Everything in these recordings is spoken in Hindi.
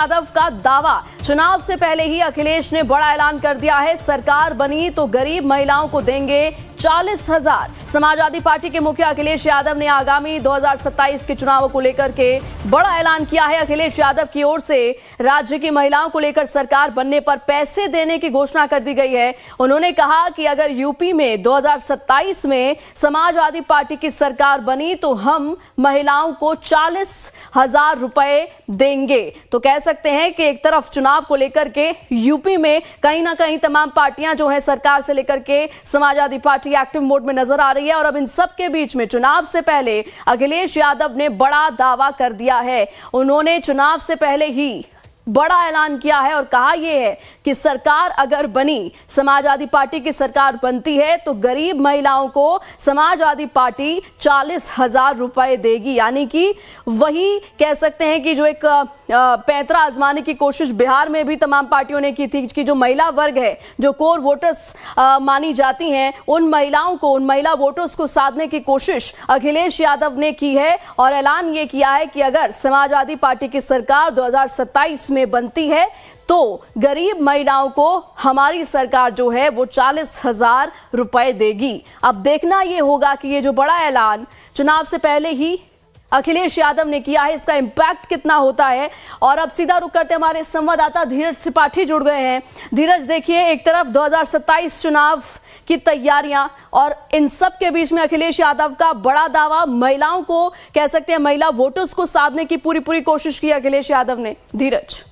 यादव का दावा। चुनाव से पहले ही अखिलेश ने बड़ा ऐलान कर दिया है, सरकार बनी तो गरीब महिलाओं को देंगे 40,000। समाजवादी पार्टी के मुखिया अखिलेश यादव ने आगामी 2027 के चुनावों को लेकर के बड़ा ऐलान किया है। अखिलेश यादव की ओर से राज्य की महिलाओं को लेकर सरकार बनने पर पैसे देने की घोषणा कर दी गई है। उन्होंने कहा कि अगर यूपी में 2027 में समाजवादी पार्टी की सरकार बनी तो हम महिलाओं को 40,000 रुपए देंगे। तो कह सकते हैं कि एक तरफ चुनाव को लेकर के यूपी में कहीं ना कहीं तमाम पार्टियां जो है सरकार से लेकर के समाजवादी पार्टी एक्टिव मोड में नजर आ रही है। और अब इन सब के बीच में चुनाव से पहले अखिलेश यादव ने बड़ा दावा कर दिया है। उन्होंने चुनाव से पहले ही बड़ा ऐलान किया है और कहा यह है कि सरकार अगर बनी, समाजवादी पार्टी की सरकार बनती है तो गरीब महिलाओं को समाजवादी पार्टी 40,000 रुपए देगी। यानी कि वही कह सकते हैं कि जो एक पैंतरा आजमाने की कोशिश बिहार में भी तमाम पार्टियों ने की थी कि जो महिला वर्ग है, जो कोर वोटर्स मानी जाती हैं, उन महिलाओं को, उन महिला वोटर्स को साधने की कोशिश अखिलेश यादव ने की है। और ऐलान ये किया है कि अगर समाजवादी पार्टी की सरकार 2027 में बनती है तो गरीब महिलाओं को हमारी सरकार जो है वो 40,000 रुपए देगी। अब देखना यह होगा कि ये जो बड़ा ऐलान चुनाव से पहले ही अखिलेश यादव ने किया है, इसका इंपैक्ट कितना होता है। और अब सीधा रुक करते हमारे संवाददाता धीरज त्रिपाठी जुड़ गए हैं। धीरज, देखिए, एक तरफ 2027 चुनाव की तैयारियां और इन सब के बीच में अखिलेश यादव का बड़ा दावा, महिलाओं को कह सकते हैं, महिला वोटर्स को साधने की पूरी कोशिश की अखिलेश यादव ने। धीरज।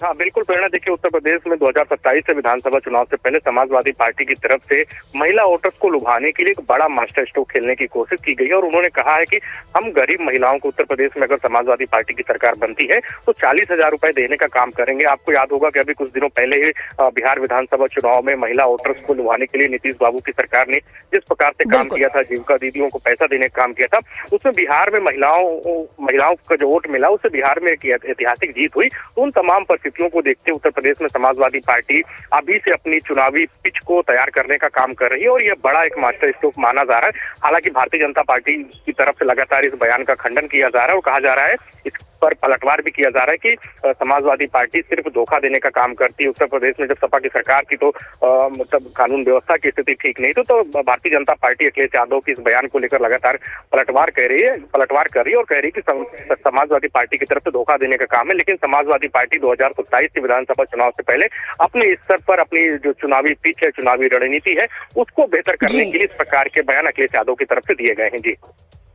हाँ बिल्कुल प्रेरणा, देखिए उत्तर प्रदेश में 2027 से विधानसभा चुनाव से पहले समाजवादी पार्टी की तरफ से महिला वोटर्स को लुभाने के लिए एक बड़ा मास्टर स्ट्रोक खेलने की कोशिश की गई है। और उन्होंने कहा है कि हम गरीब महिलाओं को उत्तर प्रदेश में अगर समाजवादी पार्टी की सरकार बनती है तो 40,000 रुपए देने का काम करेंगे। आपको याद होगा कि अभी कुछ दिनों पहले ही बिहार विधानसभा चुनाव में महिला वोटर्स को लुभाने के लिए नीतीश बाबू की सरकार ने जिस प्रकार से काम किया था, जीविका दीदियों को पैसा देने का काम किया था, उसमें बिहार में महिलाओं का जो वोट मिला उससे बिहार में एक ऐतिहासिक जीत हुई। उन तमाम परिस्थितियों को देखते उत्तर प्रदेश में समाजवादी पार्टी अभी से अपनी चुनावी पिच को तैयार करने का काम कर रही है और यह बड़ा एक मास्टर स्ट्रोक माना जा रहा है। हालांकि भारतीय जनता पार्टी की तरफ से लगातार इस बयान का खंडन किया जा रहा है और कहा जा रहा है, इस पर पलटवार भी किया जा रहा है कि समाजवादी पार्टी सिर्फ धोखा देने का काम करती है। उत्तर प्रदेश में जब सपा की सरकार थी तो मतलब कानून व्यवस्था की स्थिति ठीक नहीं थी, तो भारतीय जनता पार्टी अखिलेश यादव की इस बयान को लेकर लगातार पलटवार कर रही है और कह रही है कि समाजवादी पार्टी की तरफ से धोखा देने का काम है। लेकिन समाजवादी पार्टी 2027 के विधानसभा चुनाव से पहले अपने स्तर पर अपनी जो चुनावी पिच है, चुनावी रणनीति है, उसको बेहतर करने के लिए इस प्रकार के बयान अखिलेश यादव की तरफ से दिए गए हैं। जी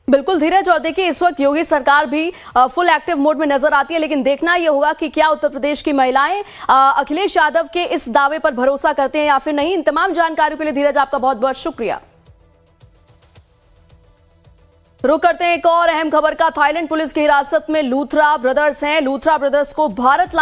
बिल्कुल धीरज। और देखिए, इस वक्त योगी सरकार भी फुल एक्टिव मोड में नजर आती है, लेकिन देखना यह होगा कि क्या उत्तर प्रदेश की महिलाएं अखिलेश यादव के इस दावे पर भरोसा करते हैं या फिर नहीं। इन तमाम जानकारियों के लिए धीरज आपका बहुत बहुत शुक्रिया। रुक करते हैं एक और अहम खबर का। थाईलैंड पुलिस की हिरासत में लूथरा ब्रदर्स हैं। लूथरा ब्रदर्स को भारत